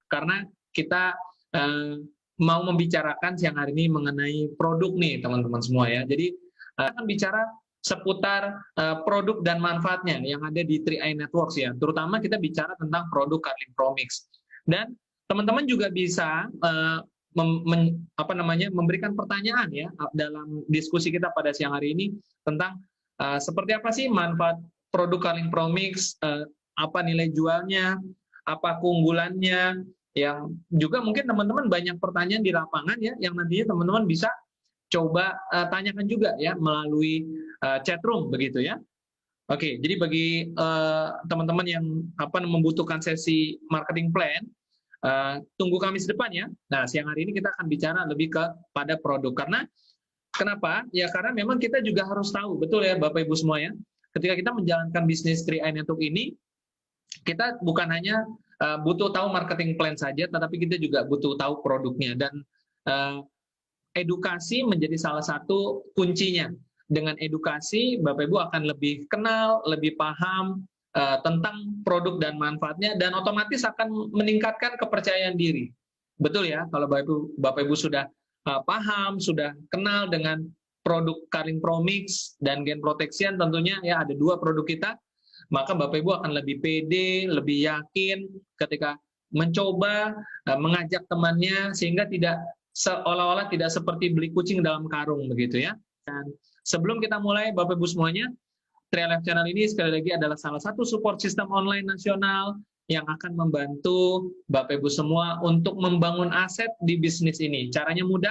karena kita mau membicarakan siang hari ini mengenai produk nih teman-teman semua ya. Jadi akan bicara seputar produk dan manfaatnya yang ada di 3i Networks ya. Terutama kita bicara tentang produk Carling Promix. Dan teman-teman juga bisa memberikan pertanyaan ya dalam diskusi kita pada siang hari ini tentang seperti apa sih manfaat produk Carling Promix, apa nilai jualnya, apa keunggulannya, yang juga mungkin teman-teman banyak pertanyaan di lapangan ya, yang nantinya teman-teman bisa coba tanyakan juga ya melalui chatroom begitu ya. Oke, jadi bagi teman-teman yang membutuhkan sesi marketing plan, tunggu Kamis depan ya. Nah, siang hari ini kita akan bicara lebih kepada produk. Karena kenapa? Ya karena memang kita juga harus tahu, betul ya Bapak Ibu semua ya. Ketika kita menjalankan bisnis 3i Network ini, kita bukan hanya butuh tahu marketing plan saja, tetapi kita juga butuh tahu produknya. Dan edukasi menjadi salah satu kuncinya. Dengan edukasi, Bapak Ibu akan lebih kenal, lebih paham tentang produk dan manfaatnya, dan otomatis akan meningkatkan kepercayaan diri. Betul ya, kalau Bapak Ibu sudah paham, sudah kenal dengan produk Carling Promix dan Gain Protection, tentunya ya ada dua produk kita, maka Bapak Ibu akan lebih pede, lebih yakin ketika mencoba, mengajak temannya, sehingga tidak seolah-olah tidak seperti beli kucing dalam karung begitu ya. Dan sebelum kita mulai Bapak Ibu semuanya, 3i Live Channel ini sekali lagi adalah salah satu support sistem online nasional yang akan membantu Bapak Ibu semua untuk membangun aset di bisnis ini. Caranya mudah,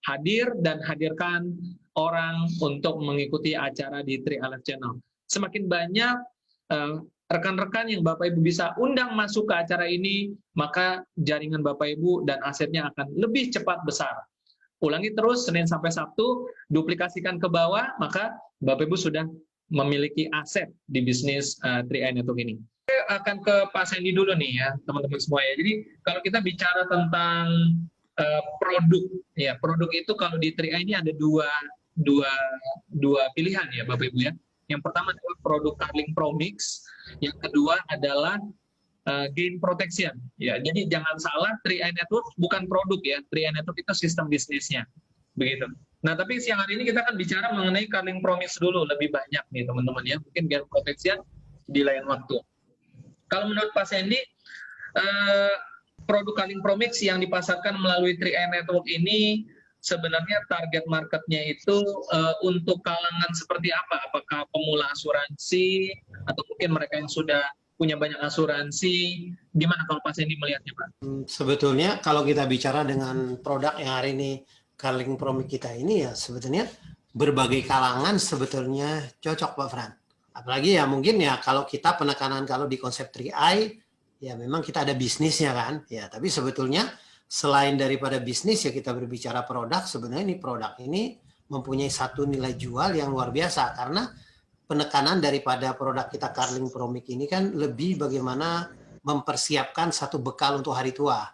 hadir dan hadirkan orang untuk mengikuti acara di 3i Live Channel. Semakin banyak rekan-rekan yang Bapak Ibu bisa undang masuk ke acara ini, maka jaringan Bapak Ibu dan asetnya akan lebih cepat besar. Ulangi terus Senin sampai Sabtu, duplikasikan ke bawah, maka Bapak Ibu sudah memiliki aset di bisnis 3i Network ini. Saya akan ke Pak Sandy dulu nih ya, teman-teman semua ya. Jadi kalau kita bicara tentang produk, ya produk itu kalau di 3i ini ada dua pilihan ya Bapak Ibu ya. Yang pertama adalah produk Carling Promix, yang kedua adalah Gain Protection. Ya, jadi jangan salah, 3i Network bukan produk ya, 3i Network itu sistem bisnisnya, begitu. Nah, tapi siang hari ini kita akan bicara mengenai Carling Promix dulu lebih banyak nih teman-teman ya, mungkin Gain Protection di lain waktu. Kalau menurut Pak Sandy, produk Carling Promix yang dipasarkan melalui 3i Network ini sebenarnya target marketnya itu untuk kalangan seperti apa? Apakah pemula asuransi atau mungkin mereka yang sudah punya banyak asuransi? Gimana kalau Pak Sandy melihatnya, Pak? Sebetulnya kalau kita bicara dengan produk yang hari ini Carling Promix kita ini ya sebetulnya berbagai kalangan sebetulnya cocok Pak Fran. Apalagi ya mungkin ya kalau kita penekanan kalau di konsep 3i ya memang kita ada bisnisnya kan ya, tapi sebetulnya selain daripada bisnis ya kita berbicara produk, sebenarnya ini produk ini mempunyai satu nilai jual yang luar biasa karena penekanan daripada produk kita Carling Promix ini kan lebih bagaimana mempersiapkan satu bekal untuk hari tua.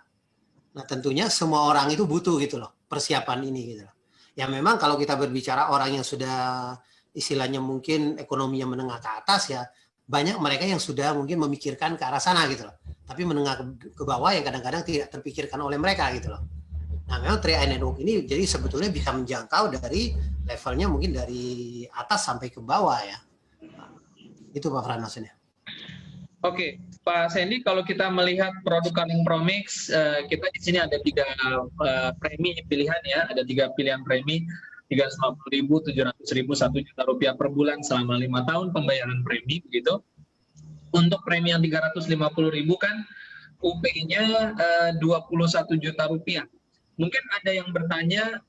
Nah tentunya semua orang itu butuh gitu loh persiapan ini gitu loh. Ya memang kalau kita berbicara orang yang sudah istilahnya mungkin ekonominya menengah ke atas ya banyak mereka yang sudah mungkin memikirkan ke arah sana gitu loh. Tapi menengah ke bawah yang kadang-kadang tidak terpikirkan oleh mereka gitu loh. Nah memang 3i Network ini jadi sebetulnya bisa menjangkau dari levelnya mungkin dari atas sampai ke bawah ya. Nah, itu Pak Fran maksudnya. Oke, Pak Sandy, kalau kita melihat produk Carling Promix, kita di sini ada 3 premi pilihan ya, ada 3 pilihan premi, 350.000, 700.000, 1 juta rupiah per bulan selama 5 tahun pembayaran premi begitu. Untuk premi yang 350.000 kan UP-nya 21 juta rupiah. Mungkin ada yang bertanya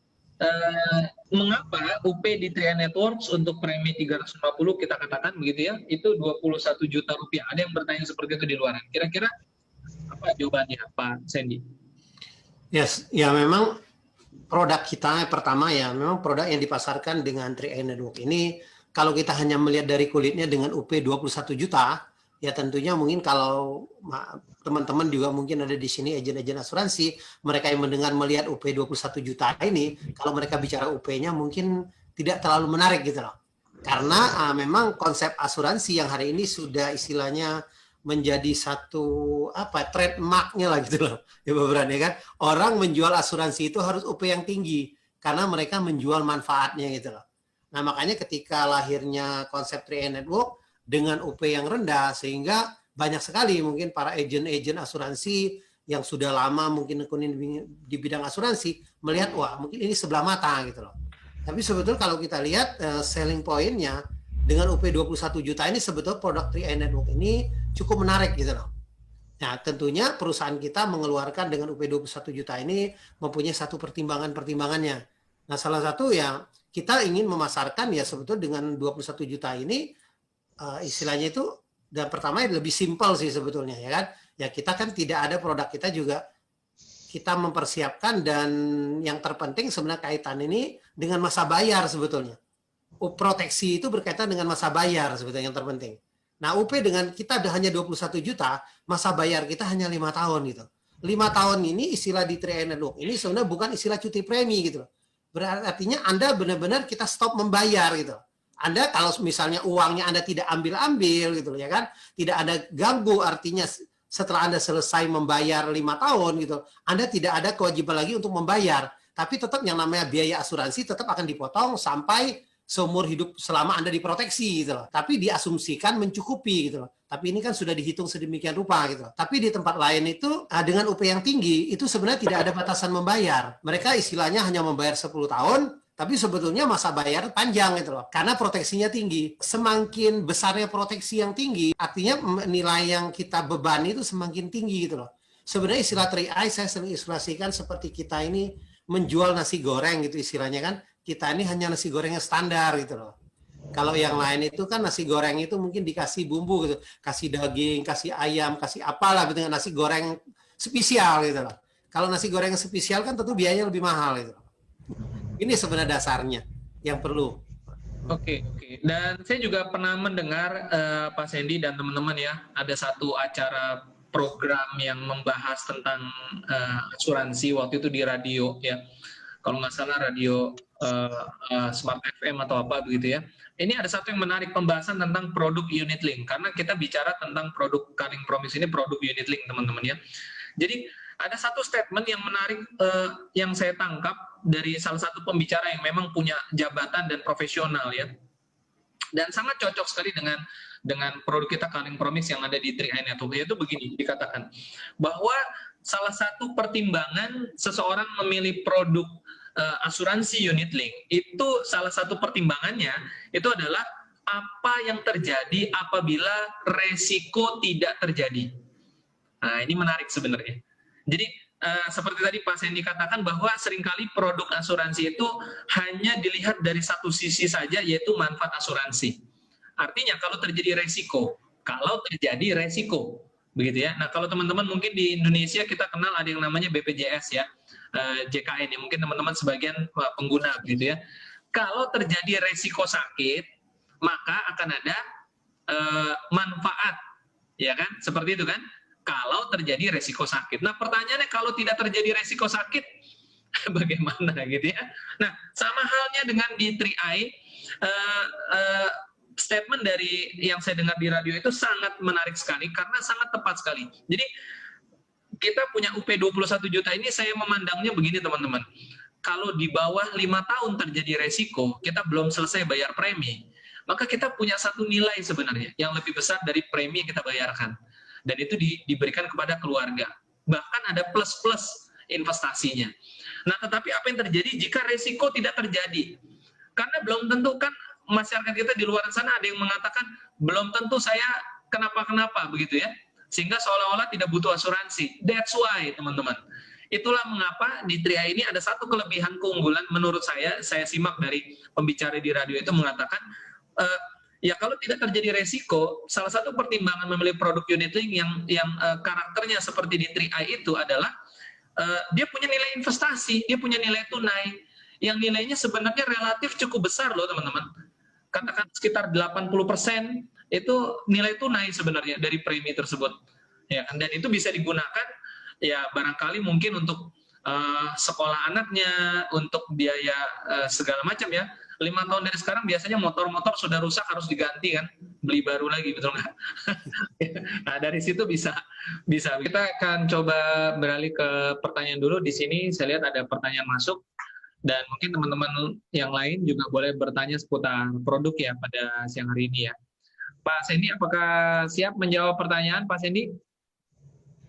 mengapa UP di 3i Networks untuk premi 350 kita katakan begitu ya, itu 21 juta rupiah. Ada yang bertanya seperti itu di luar. Kira-kira apa jawabannya Pak Sandy? Yes, ya memang produk kita pertama ya memang produk yang dipasarkan dengan 3i Network ini kalau kita hanya melihat dari kulitnya dengan UP 21 juta ya tentunya mungkin kalau teman-teman juga mungkin ada di sini agen-agen asuransi, mereka yang mendengar melihat UP 21 juta ini, kalau mereka bicara UP-nya mungkin tidak terlalu menarik gitu loh. Karena memang konsep asuransi yang hari ini sudah istilahnya menjadi satu apa trademarknya lah gitu loh ya Pak Bran ya kan, orang menjual asuransi itu harus UP yang tinggi karena mereka menjual manfaatnya gitu loh. Nah makanya ketika lahirnya konsep 3i Network dengan UP yang rendah, sehingga banyak sekali mungkin para agent-agent asuransi yang sudah lama mungkin nekunin di bidang asuransi melihat wah mungkin ini sebelah mata gitu loh. Tapi sebetulnya kalau kita lihat selling point-nya dengan UP 21 juta ini sebetulnya produk 3i Network ini cukup menarik gitu loh. Nah, tentunya perusahaan kita mengeluarkan dengan UP 21 juta ini mempunyai satu pertimbangan-pertimbangannya. Nah, salah satu ya kita ingin memasarkan ya sebetulnya dengan 21 juta ini istilahnya itu dan pertama lebih simpel sih sebetulnya ya kan. Ya kita kan tidak ada produk kita juga kita mempersiapkan dan yang terpenting sebenarnya kaitan ini dengan masa bayar sebetulnya. Proteksi itu berkaitan dengan masa bayar sebetulnya yang terpenting. Nah, UP dengan kita hanya 21 juta, masa bayar kita hanya 5 tahun gitu. 5 tahun ini istilah di 3i Network ini sebenarnya bukan istilah cuti premi gitu. Berarti artinya Anda benar-benar kita stop membayar gitu. Anda kalau misalnya uangnya Anda tidak ambil-ambil gitu ya kan, tidak ada ganggu artinya setelah Anda selesai membayar 5 tahun gitu, Anda tidak ada kewajiban lagi untuk membayar. Tapi tetap yang namanya biaya asuransi tetap akan dipotong sampai seumur hidup selama Anda diproteksi gitu loh. Tapi diasumsikan mencukupi gitu loh. Tapi ini kan sudah dihitung sedemikian rupa gitu loh. Tapi di tempat lain itu dengan UP yang tinggi itu sebenarnya tidak ada batasan membayar. Mereka istilahnya hanya membayar 10 tahun, tapi sebetulnya masa bayar panjang gitu loh. Karena proteksinya tinggi. Semakin besarnya proteksi yang tinggi, artinya nilai yang kita bebani itu semakin tinggi gitu loh. Sebenarnya istilah 3i saya sering ilustrasikan seperti kita ini menjual nasi goreng gitu istilahnya kan. Kita ini hanya nasi gorengnya standar gitu loh. Kalau yang lain itu kan nasi goreng itu mungkin dikasih bumbu gitu, kasih daging, kasih ayam, kasih apalah gitu, nasi goreng spesial gitu loh. Kalau nasi goreng spesial kan tentu biayanya lebih mahal gitu. Ini sebenarnya dasarnya yang perlu. Oke. Dan saya juga pernah mendengar Pak Sandy dan teman-teman ya, ada satu acara program yang membahas tentang asuransi waktu itu di radio ya. Kalau nggak salah radio Smart FM atau apa begitu ya. Ini ada satu yang menarik, pembahasan tentang produk unit link, karena kita bicara tentang produk Kaling Promise ini produk unit link teman-teman ya. Jadi ada satu statement yang menarik yang saya tangkap dari salah satu pembicara yang memang punya jabatan dan profesional ya, dan sangat cocok sekali dengan produk kita Kaling Promise yang ada di 3i Network. Yaitu begini, dikatakan bahwa salah satu pertimbangan seseorang memilih produk asuransi unit link itu salah satu pertimbangannya itu adalah apa yang terjadi apabila resiko tidak terjadi. Nah, ini menarik sebenarnya. Jadi seperti tadi Pak Sandy katakan bahwa seringkali produk asuransi itu hanya dilihat dari satu sisi saja, yaitu manfaat asuransi. Artinya kalau terjadi resiko, begitu ya. Nah, kalau teman-teman mungkin di Indonesia kita kenal ada yang namanya BPJS ya, JKN ya, mungkin teman-teman sebagian pengguna gitu ya. Kalau terjadi resiko sakit, maka akan ada manfaat, ya kan? Seperti itu kan? Kalau terjadi resiko sakit. Nah, pertanyaannya kalau tidak terjadi resiko sakit, bagaimana gitu ya? Nah, sama halnya dengan di 3i, statement dari yang saya dengar di radio itu sangat menarik sekali karena sangat tepat sekali. Jadi kita punya UP 21 juta ini saya memandangnya begini teman-teman. Kalau di bawah 5 tahun terjadi resiko, kita belum selesai bayar premi, maka kita punya satu nilai sebenarnya yang lebih besar dari premi yang kita bayarkan. Dan itu diberikan kepada keluarga. Bahkan ada plus-plus investasinya. Nah, tetapi apa yang terjadi jika resiko tidak terjadi? Karena belum tentu kan masyarakat kita di luar sana ada yang mengatakan belum tentu saya kenapa-kenapa begitu ya. Sehingga seolah-olah tidak butuh asuransi. That's why, teman-teman. Itulah mengapa di 3i ini ada satu kelebihan keunggulan menurut saya simak dari pembicara di radio itu mengatakan, ya kalau tidak terjadi resiko, salah satu pertimbangan memilih produk unit link yang karakternya seperti di 3i itu adalah dia punya nilai investasi, dia punya nilai tunai, yang nilainya sebenarnya relatif cukup besar loh teman-teman. Katakan sekitar 80% itu nilai tunai sebenarnya dari premi tersebut. Ya, dan itu bisa digunakan ya barangkali mungkin untuk sekolah anaknya, untuk biaya segala macam ya. 5 tahun dari sekarang biasanya motor-motor sudah rusak harus diganti kan, beli baru lagi, betul nggak? Nah, dari situ bisa. Kita akan coba beralih ke pertanyaan dulu. Di sini saya lihat ada pertanyaan masuk, dan mungkin teman-teman yang lain juga boleh bertanya seputar produk ya pada siang hari ini ya. Pak Sendi, apakah siap menjawab pertanyaan, Pak Sendi?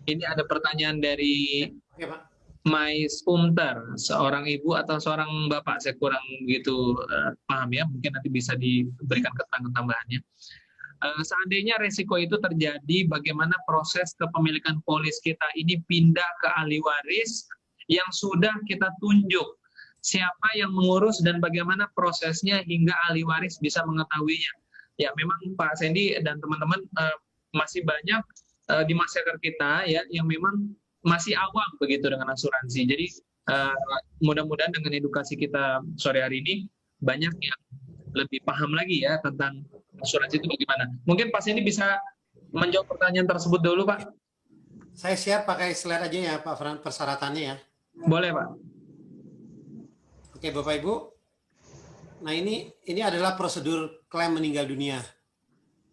Ini ada pertanyaan dari Oke, Pak. Mais Umter, seorang ibu atau seorang bapak, saya kurang begitu paham ya, mungkin nanti bisa diberikan keterangan tambahannya. Seandainya resiko itu terjadi, bagaimana proses kepemilikan polis kita ini pindah ke ahli waris yang sudah kita tunjuk, siapa yang mengurus dan bagaimana prosesnya hingga ahli waris bisa mengetahuinya. Ya, memang Pak Sendi dan teman-teman masih banyak di masyarakat kita ya yang memang masih awam begitu dengan asuransi. Jadi mudah-mudahan dengan edukasi kita sore hari ini banyak yang lebih paham lagi ya tentang asuransi itu bagaimana. Mungkin Pak Sendi bisa menjawab pertanyaan tersebut dulu, Pak. Saya share pakai slide aja ya Pak Fran, persyaratannya ya. Boleh, Pak. Oke Bapak Ibu. Nah ini adalah prosedur klaim meninggal dunia.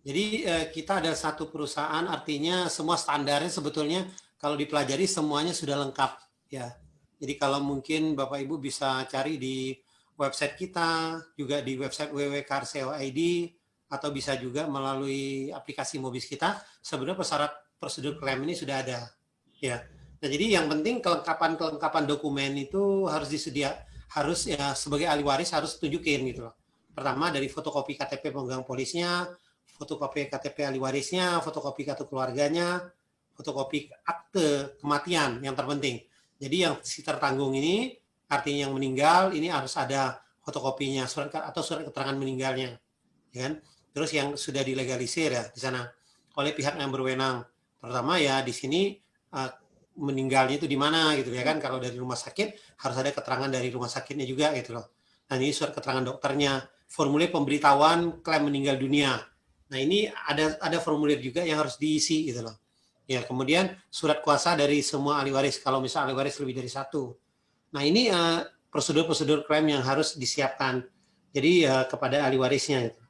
Jadi kita ada satu perusahaan, artinya semua standarnya sebetulnya kalau dipelajari semuanya sudah lengkap ya. Jadi kalau mungkin Bapak Ibu bisa cari di website kita, juga di website www.car.co.id, atau bisa juga melalui aplikasi Mobis kita, sebenarnya prosedur klaim ini sudah ada ya. Nah, jadi yang penting kelengkapan dokumen itu harus harus ya sebagai ahli waris harus tunjukin gitu loh. Pertama dari fotokopi KTP pemegang polisnya, fotokopi KTP ahli warisnya, fotokopi kartu keluarganya, fotokopi akte kematian yang terpenting. Jadi yang si tertanggung ini, artinya yang meninggal, ini harus ada fotokopinya, surat keterangan meninggalnya. Ya kan? Terus yang sudah dilegalisir ya di sana oleh pihak yang berwenang. Pertama ya di sini meninggalnya itu di mana gitu ya kan. Kalau dari rumah sakit harus ada keterangan dari rumah sakitnya juga gitu loh. Nah ini surat keterangan dokternya, formulir pemberitahuan klaim meninggal dunia. Nah ini ada formulir juga yang harus diisi gitu loh. Ya, kemudian surat kuasa dari semua ahli waris kalau misal ahli waris lebih dari satu. Nah, ini prosedur-prosedur klaim yang harus disiapkan. Jadi kepada ahli warisnya itu.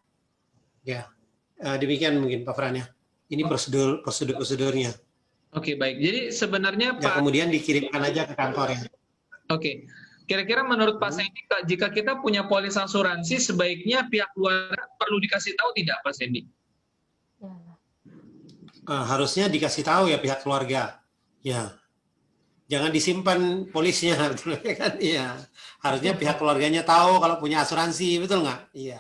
Ya. Demikian mungkin Pak Fran ya. Ini prosedurnya. Oke, baik. Jadi sebenarnya ya, Pak, kemudian dikirimkan aja ke kantor ya. Oke. Kira-kira menurut Pak Sendi, jika kita punya polis asuransi, sebaiknya pihak luar perlu dikasih tahu tidak, Pak Sendi? Harusnya dikasih tahu ya pihak keluarga. Ya. Jangan disimpan polisnya, betul kan? Iya. Harusnya pihak keluarganya tahu kalau punya asuransi, betul nggak? Iya.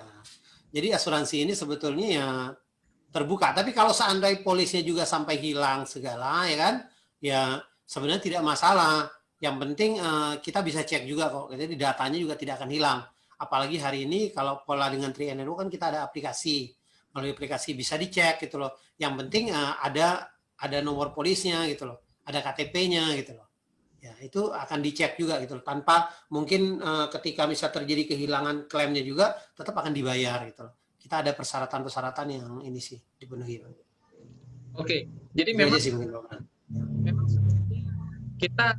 Jadi asuransi ini sebetulnya ya terbuka. Tapi kalau seandainya polisnya juga sampai hilang segala, ya kan? Ya sebenarnya tidak masalah. Yang penting kita bisa cek juga kok. Jadi datanya juga tidak akan hilang. Apalagi hari ini kalau pola dengan 3NRU kan kita ada aplikasi. Melalui aplikasi bisa dicek gitu loh. Yang penting ada nomor polisnya gitu loh. Ada KTP-nya gitu loh. Ya, itu akan dicek juga gitu loh. Tanpa mungkin ketika bisa terjadi kehilangan klaimnya juga tetap akan dibayar gitu loh. Kita ada persyaratan-persyaratan yang ini sih dipenuhi. Oke. Jadi memang kita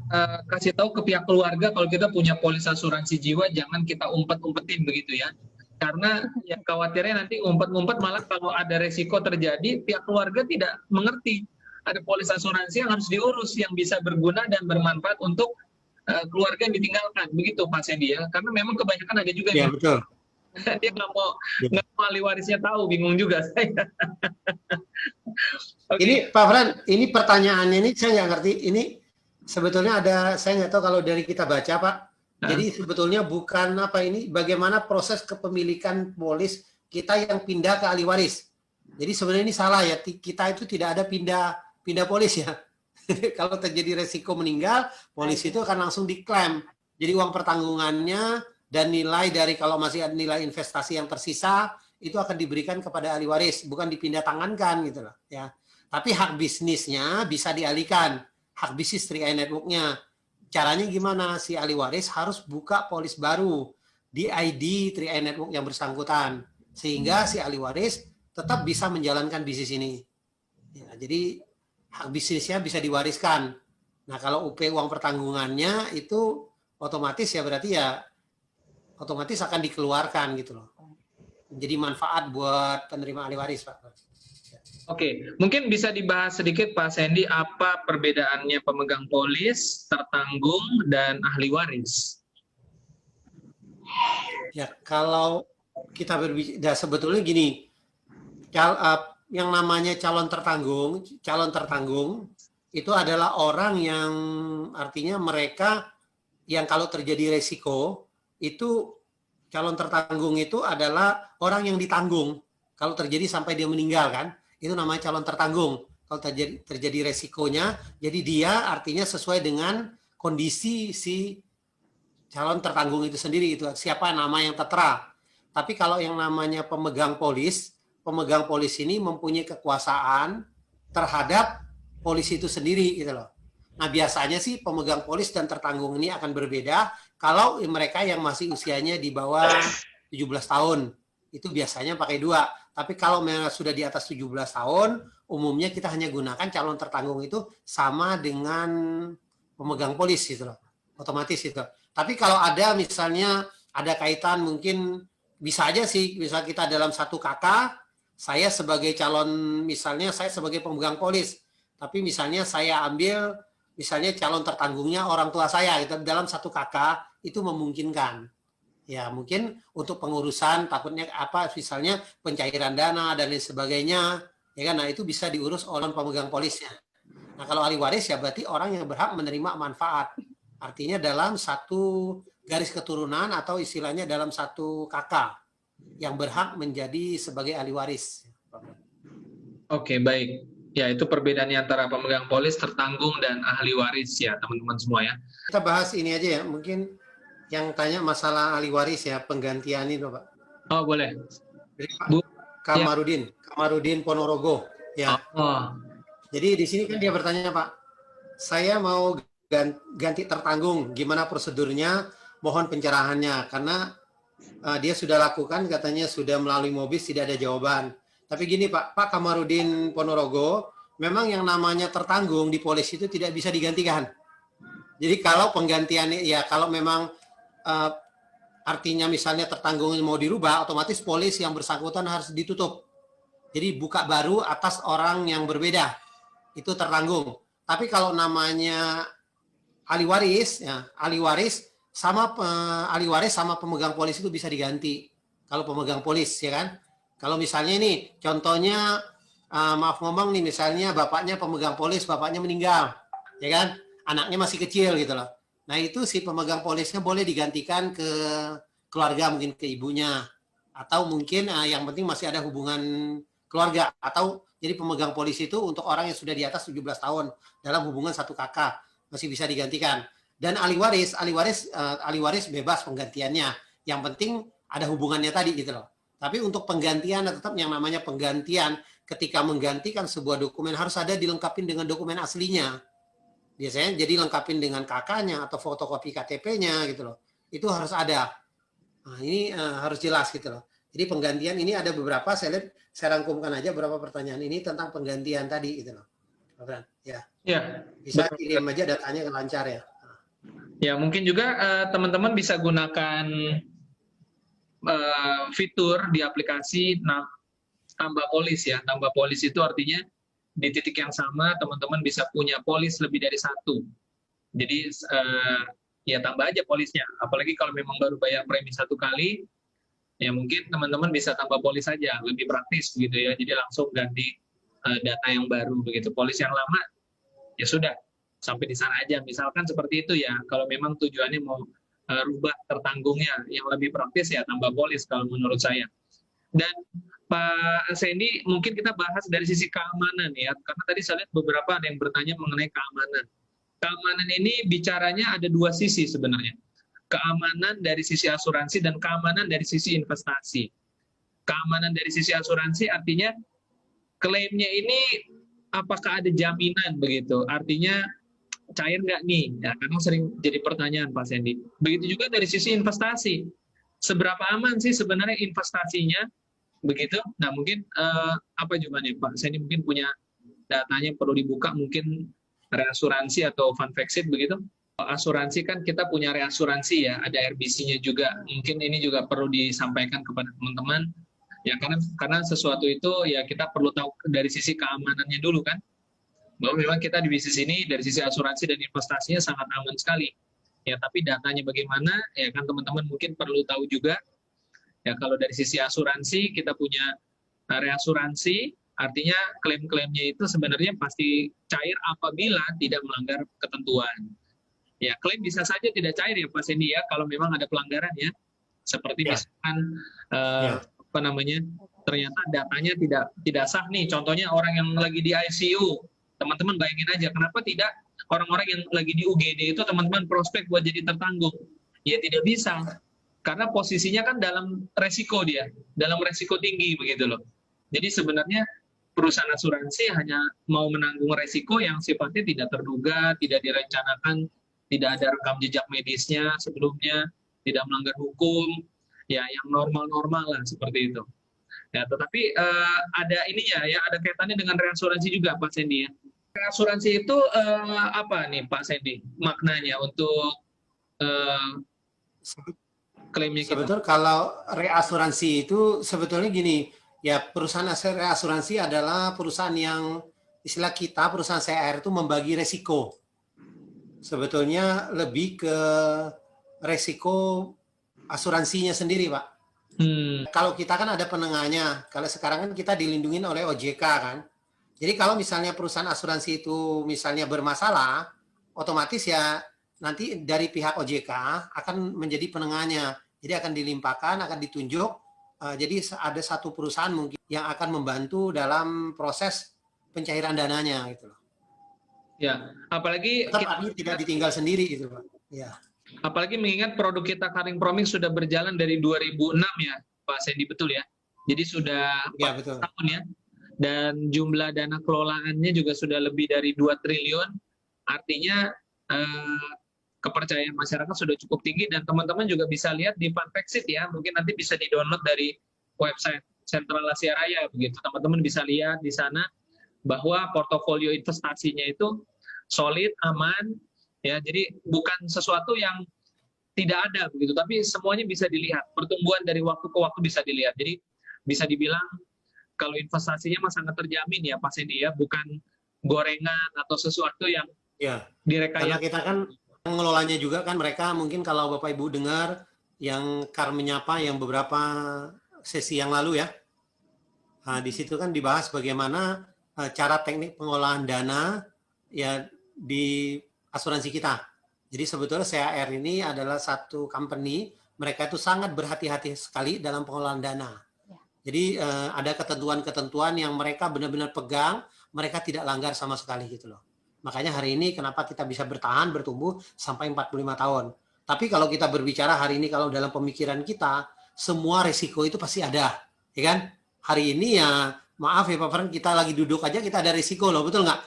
kasih tahu ke pihak keluarga kalau kita punya polis asuransi jiwa, jangan kita umpet-umpetin begitu ya. Karena yang khawatirnya nanti umpet-umpet malah kalau ada resiko terjadi, pihak keluarga tidak mengerti. Ada polis asuransi yang harus diurus, yang bisa berguna dan bermanfaat untuk keluarga yang ditinggalkan. Begitu Pak Sendi ya. Karena memang kebanyakan ada juga yang betul. Dia nggak mau ahli warisnya tahu, bingung juga saya. Okay. Ini Pak Fran, ini pertanyaannya ini saya nggak ngerti. Ini sebetulnya saya nggak tahu kalau dari kita baca Pak. Jadi sebetulnya bukan apa ini, bagaimana proses kepemilikan polis kita yang pindah ke ahli waris. Jadi sebenarnya ini salah ya, kita itu tidak ada pindah polis ya. Kalau terjadi resiko meninggal, polis itu akan langsung diklaim. Jadi uang pertanggungannya dan nilai dari kalau masih ada nilai investasi yang tersisa, itu akan diberikan kepada ahli waris, bukan dipindah tangankan gitu loh ya. Tapi hak bisnisnya bisa dialihkan, hak bisnis 3i Network-nya. Caranya gimana? Si ahli waris harus buka polis baru di ID 3i Network yang bersangkutan. Sehingga si ahli waris tetap bisa menjalankan bisnis ini. Ya, jadi hak bisnisnya bisa diwariskan. Nah kalau UP uang pertanggungannya itu otomatis ya berarti ya otomatis akan dikeluarkan gitu loh. Jadi manfaat buat penerima ahli waris, Pak. Oke, mungkin bisa dibahas sedikit Pak Sandy apa perbedaannya pemegang polis, tertanggung, dan ahli waris? Ya, kalau kita berbicara sebetulnya gini, yang namanya calon tertanggung itu adalah orang yang artinya mereka yang kalau terjadi resiko itu calon tertanggung itu adalah orang yang ditanggung kalau terjadi sampai dia meninggal kan, itu namanya calon tertanggung. Kalau terjadi resikonya, jadi dia artinya sesuai dengan kondisi si calon tertanggung itu sendiri, itu siapa nama yang tertera. Tapi kalau yang namanya pemegang polis ini mempunyai kekuasaan terhadap polis itu sendiri gitu loh. Nah, biasanya sih pemegang polis dan tertanggung ini akan berbeda kalau mereka yang masih usianya di bawah 17 tahun. Itu biasanya pakai 2. Tapi kalau sudah di atas 17 tahun, umumnya kita hanya gunakan calon tertanggung itu sama dengan pemegang polis gitu loh. Otomatis itu. Tapi kalau ada misalnya ada kaitan mungkin bisa aja sih, misal kita dalam satu kakak, saya sebagai calon, misalnya saya sebagai pemegang polis, tapi misalnya saya ambil misalnya calon tertanggungnya orang tua saya, gitu, dalam satu kakak itu memungkinkan. Ya mungkin untuk pengurusan takutnya apa, misalnya pencairan dana dan lain sebagainya, ya kan? Nah itu bisa diurus oleh pemegang polisnya. Nah kalau ahli waris ya berarti orang yang berhak menerima manfaat. Artinya dalam satu garis keturunan atau istilahnya dalam satu kakak yang berhak menjadi sebagai ahli waris. Oke, baik. Ya, itu perbedaannya antara pemegang polis, tertanggung, dan ahli waris ya, teman-teman semua ya. Kita bahas ini aja ya, mungkin yang tanya masalah ahli waris ya, penggantian ini Pak. Oh, boleh. Pak Kamarudin, ya. Kamarudin Ponorogo. Ya. Oh. Jadi di sini kan dia bertanya Pak, saya mau ganti tertanggung, gimana prosedurnya, mohon pencerahannya, karena dia sudah lakukan, katanya sudah melalui Mobis, tidak ada jawaban. Tapi gini Pak Kamarudin Ponorogo, memang yang namanya tertanggung di polis itu tidak bisa digantikan. Jadi kalau penggantiannya, ya kalau memang artinya misalnya tertanggung mau dirubah, otomatis polis yang bersangkutan harus ditutup. Jadi buka baru atas orang yang berbeda, itu tertanggung. Tapi kalau namanya ahli waris, ya ahli waris sama pemegang polis itu bisa diganti. Kalau pemegang polis, ya kan? Kalau misalnya ini, contohnya, maaf ngomong nih, misalnya bapaknya pemegang polis, bapaknya meninggal, ya kan? Anaknya masih kecil gitu loh. Nah itu si pemegang polisnya boleh digantikan ke keluarga, mungkin ke ibunya. Atau mungkin yang penting masih ada hubungan keluarga. Atau jadi pemegang polis itu untuk orang yang sudah di atas 17 tahun dalam hubungan satu kakak, masih bisa digantikan. Dan ahli waris bebas penggantiannya. Yang penting ada hubungannya tadi gitu loh. Tapi untuk penggantian tetap yang namanya penggantian, ketika menggantikan sebuah dokumen harus ada dilengkapi dengan dokumen aslinya. Biasanya jadi lengkapin dengan kakaknya atau fotokopi KTP-nya gitu loh. Itu harus ada. Nah, ini harus jelas gitu loh. Jadi penggantian ini ada beberapa, saya rangkumkan aja beberapa pertanyaan ini tentang penggantian tadi gitu loh. Ya. Ya. Bisa kirim aja datanya lancar ya. Ya, mungkin juga teman-teman bisa gunakan fitur di aplikasi tambah polis ya. Tambah polis itu artinya di titik yang sama teman-teman bisa punya polis lebih dari satu. Jadi ya tambah aja polisnya. Apalagi kalau memang baru bayar premi 1 kali, ya mungkin teman-teman bisa tambah polis saja, lebih praktis gitu ya. Jadi langsung ganti data yang baru begitu. Polis yang lama ya sudah sampai di sana aja. Misalkan seperti itu ya. Kalau memang tujuannya mau rubah tertanggungnya, yang lebih praktis ya tambah polis kalau menurut saya. Dan Pak Sandy, mungkin kita bahas dari sisi keamanan ya, karena tadi saya lihat beberapa ada yang bertanya mengenai keamanan. Keamanan ini bicaranya ada 2 sisi sebenarnya. Keamanan dari sisi asuransi dan keamanan dari sisi investasi. Keamanan dari sisi asuransi artinya klaimnya ini apakah ada jaminan begitu, artinya cair nggak nih, ya, karena sering jadi pertanyaan Pak Sandy. Begitu juga dari sisi investasi, seberapa aman sih sebenarnya investasinya, begitu. Nah mungkin apa jawabannya Pak Sandy, mungkin punya datanya perlu dibuka, mungkin reasuransi atau fund fixed begitu. asuransi kan kita punya reasuransi ya, ada RBC-nya juga. Mungkin ini juga perlu disampaikan kepada teman-teman ya, karena sesuatu itu ya kita perlu tahu dari sisi keamanannya dulu kan, bahwa memang kita di bisnis ini dari sisi asuransi dan investasinya sangat aman sekali ya. Tapi datanya bagaimana ya kan teman-teman mungkin perlu tahu juga ya. Kalau dari sisi asuransi kita punya reasuransi, artinya klaim-klaimnya itu sebenarnya pasti cair apabila tidak melanggar ketentuan. Ya, klaim bisa saja tidak cair ya Pak Sandy ya, kalau memang ada pelanggaran ya. Seperti misalkan apa namanya, ternyata datanya tidak sah nih. Contohnya orang yang lagi di ICU, teman-teman bayangin aja, kenapa tidak orang-orang yang lagi di UGD itu teman-teman prospek buat jadi tertanggung? Ya tidak bisa, karena posisinya kan dalam resiko dia, dalam resiko tinggi begitu loh. Jadi sebenarnya perusahaan asuransi hanya mau menanggung resiko yang sifatnya tidak terduga, tidak direncanakan, tidak ada rekam jejak medisnya sebelumnya, tidak melanggar hukum, ya yang normal-normal lah seperti itu. Ya, tetapi ada ininya ya, ada kaitannya dengan reasuransi juga Pak Sandy ya. Reasuransi itu apa nih Pak Sandy maknanya untuk klaimnya kita? Sebetulnya kalau reasuransi itu sebetulnya gini, ya perusahaan reasuransi adalah perusahaan yang istilah kita, perusahaan CR itu membagi resiko. Sebetulnya lebih ke resiko asuransinya sendiri, Pak. Kalau kita kan ada penengahnya, kalau sekarang kan kita dilindungi oleh OJK kan. Jadi kalau misalnya perusahaan asuransi itu misalnya bermasalah, otomatis ya nanti dari pihak OJK akan menjadi penengahnya. Jadi akan dilimpahkan, akan ditunjuk. Jadi ada satu perusahaan mungkin yang akan membantu dalam proses pencairan dananya gitu loh. Ya, apalagi tetap tidak ditinggal sendiri gitu Pak. Ya. Apalagi mengingat produk kita Karing Promix sudah berjalan dari 2006 ya, Pak Sandy, betul ya? Jadi sudah 4 tahun ya. Dan jumlah dana kelolaannya juga sudah lebih dari 2 triliun. Artinya kepercayaan masyarakat sudah cukup tinggi, dan teman-teman juga bisa lihat di Funfactsit ya. Mungkin nanti bisa di-download dari website Sentral Asia Raya begitu. Teman-teman bisa lihat di sana bahwa portofolio investasinya itu solid, aman, ya. Jadi bukan sesuatu yang tidak ada begitu, tapi semuanya bisa dilihat. Pertumbuhan dari waktu ke waktu bisa dilihat. Jadi bisa dibilang kalau investasinya mah sangat terjamin ya Pak Sandy ya, bukan gorengan atau sesuatu yang direkayasa. Karena kita kan mengelolanya juga kan, mereka mungkin kalau Bapak Ibu dengar yang Kar Menyapa yang beberapa sesi yang lalu ya. Nah, di situ kan dibahas bagaimana cara teknik pengolahan dana ya di asuransi kita. Jadi sebetulnya CAR ini adalah satu company, mereka itu sangat berhati-hati sekali dalam pengolahan dana. Jadi ada ketentuan-ketentuan yang mereka benar-benar pegang, mereka tidak langgar sama sekali gitu loh. Makanya hari ini kenapa kita bisa bertahan, bertumbuh sampai 45 tahun. Tapi kalau kita berbicara hari ini, kalau dalam pemikiran kita, semua risiko itu pasti ada. Ya kan? Hari ini ya, maaf ya Pak Fran, kita lagi duduk aja kita ada risiko loh, betul nggak?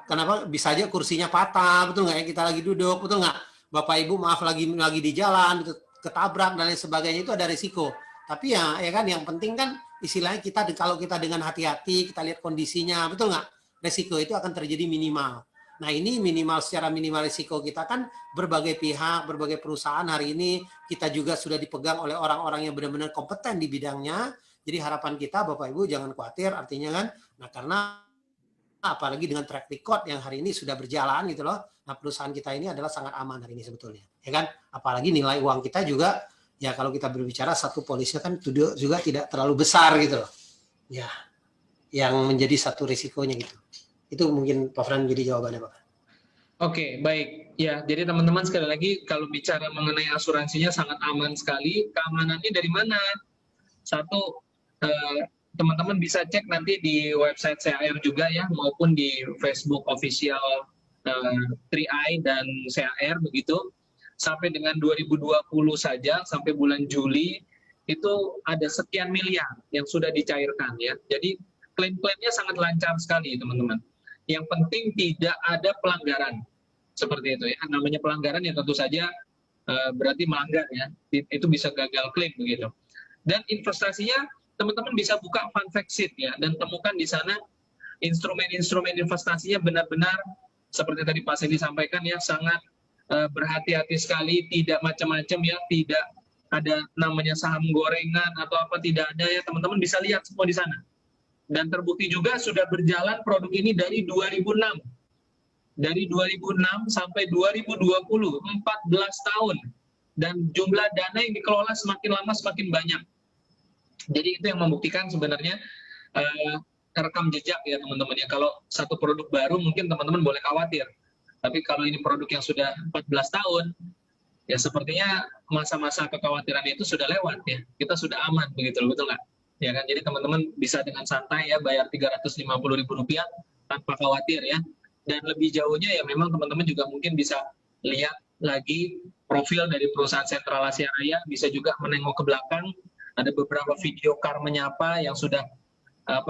Kenapa bisa aja kursinya patah, betul nggak ya, kita lagi duduk, betul nggak? Bapak Ibu maaf lagi di jalan, ketabrak dan lain sebagainya, itu ada risiko. Tapi ya kan yang penting kan istilahnya kita kalau kita dengan hati-hati, kita lihat kondisinya, betul nggak? Risiko itu akan terjadi minimal. Nah ini minimal, secara minimal risiko kita kan berbagai pihak, berbagai perusahaan hari ini kita juga sudah dipegang oleh orang-orang yang benar-benar kompeten di bidangnya. Jadi harapan kita Bapak Ibu jangan khawatir, artinya kan, nah karena apalagi dengan track record yang hari ini sudah berjalan gitu loh, nah perusahaan kita ini adalah sangat aman hari ini sebetulnya, ya kan? Apalagi nilai uang kita juga, ya kalau kita berbicara satu polisnya kan juga tidak terlalu besar gitu loh, ya, yang menjadi satu risikonya gitu. Itu mungkin Pak Fran jadi jawabannya Pak. Oke, baik. Ya, jadi teman-teman sekali lagi kalau bicara mengenai asuransinya sangat aman sekali. Keamanannya dari mana? Satu, teman-teman bisa cek nanti di website CAR juga ya, maupun di Facebook official 3i dan CAR begitu. Sampai dengan 2020 saja, sampai bulan Juli, itu ada sekian miliar yang sudah dicairkan ya. Jadi klaim-klaimnya sangat lancar sekali teman-teman. Yang penting tidak ada pelanggaran. Seperti itu ya. Namanya pelanggaran ya tentu saja berarti melanggar ya. Itu bisa gagal klaim begitu. Dan investasinya teman-teman bisa buka Funfactsit ya, dan temukan di sana instrumen-instrumen investasinya benar-benar seperti tadi Pak Sandy sampaikan ya, sangat berhati-hati sekali, tidak macam-macam ya, tidak ada namanya saham gorengan atau apa, tidak ada ya, teman-teman bisa lihat semua di sana. Dan terbukti juga sudah berjalan produk ini dari 2006. Dari 2006 sampai 2020, 14 tahun. Dan jumlah dana yang dikelola semakin lama semakin banyak. Jadi itu yang membuktikan sebenarnya rekam jejak ya teman-teman ya. Kalau satu produk baru mungkin teman-teman boleh khawatir. Tapi kalau ini produk yang sudah 14 tahun, ya sepertinya masa-masa kekhawatiran itu sudah lewat ya. Kita sudah aman begitu, betul nggak? Ya kan, jadi teman-teman bisa dengan santai ya bayar Rp350.000 tanpa khawatir ya. Dan lebih jauhnya ya memang teman-teman juga mungkin bisa lihat lagi profil dari perusahaan Sentral Asia Raya, bisa juga menengok ke belakang, ada beberapa video car menyapa yang sudah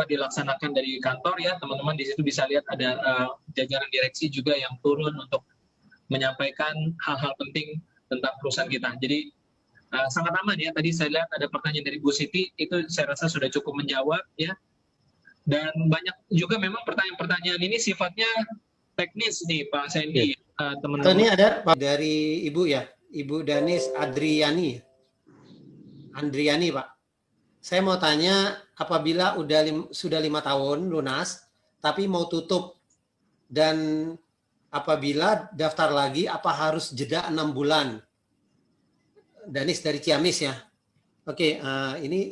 dilaksanakan dari kantor ya, teman-teman di situ bisa lihat ada jajaran direksi juga yang turun untuk menyampaikan hal-hal penting tentang perusahaan kita. Jadi sangat aman ya. Tadi saya lihat ada pertanyaan dari Bu Siti, itu saya rasa sudah cukup menjawab ya. Dan banyak juga memang pertanyaan-pertanyaan ini sifatnya teknis nih Pak Sandy, teman-teman. Ini ada dari Ibu ya, Ibu Danis Andriani Pak. Saya mau tanya, apabila sudah 5 tahun lunas, tapi mau tutup, dan apabila daftar lagi, apa harus jeda 6 bulan? Danis dari Ciamis ya. Oke, ini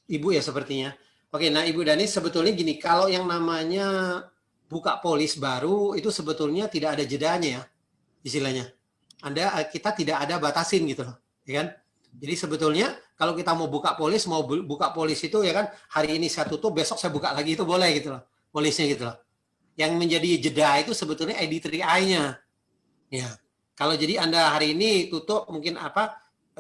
Ibu ya sepertinya. Oke, nah Ibu Danis sebetulnya gini, kalau yang namanya buka polis baru, itu sebetulnya tidak ada jedanya ya, istilahnya. Kita tidak ada batasin gitu loh, ya kan? Jadi sebetulnya kalau kita mau buka polis itu ya kan, hari ini saya tutup, besok saya buka lagi, itu boleh gitu loh, polisnya gitu loh. Yang menjadi jeda itu sebetulnya ID3I-nya. Ya. Kalau jadi Anda hari ini tutup mungkin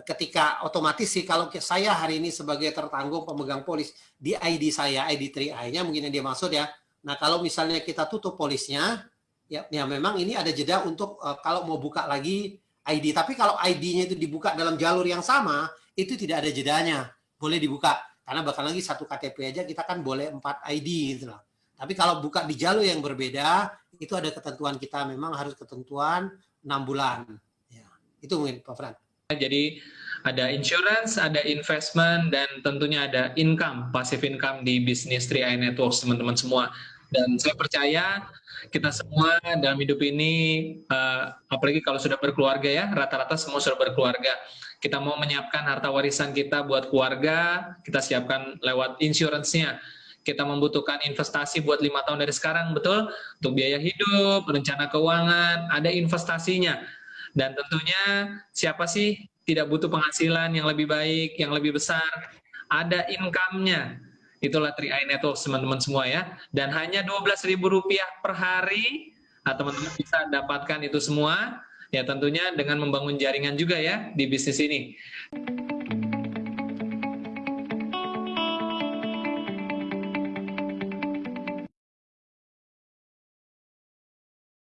ketika otomatis sih, kalau saya hari ini sebagai tertanggung pemegang polis di ID saya, ID3I-nya mungkin yang dia maksud ya. Nah, kalau misalnya kita tutup polisnya, ya memang ini ada jeda untuk kalau mau buka lagi ID. Tapi kalau ID-nya itu dibuka dalam jalur yang sama, itu tidak ada jedanya. Boleh dibuka. Karena bahkan lagi satu KTP aja kita kan boleh 4 ID gitu loh. Tapi kalau buka di jalur yang berbeda, itu ada ketentuan kita, memang harus ketentuan 6 bulan. Ya, itu mungkin Pak Fran. Jadi ada insurance, ada investment, dan tentunya ada income, passive income di bisnis 3i Networks teman-teman semua. Dan saya percaya kita semua dalam hidup ini, apalagi kalau sudah berkeluarga ya, rata-rata semua sudah berkeluarga. Kita mau menyiapkan harta warisan kita buat keluarga, kita siapkan lewat insurance-nya. Kita membutuhkan investasi buat 5 tahun dari sekarang, betul? Untuk biaya hidup, rencana keuangan, ada investasinya. Dan tentunya siapa sih tidak butuh penghasilan yang lebih baik, yang lebih besar? Ada income-nya. Itulah 3i Networks teman-teman semua ya. Dan hanya Rp12.000 per hari, teman-teman bisa dapatkan itu semua. Ya tentunya dengan membangun jaringan juga ya di bisnis ini.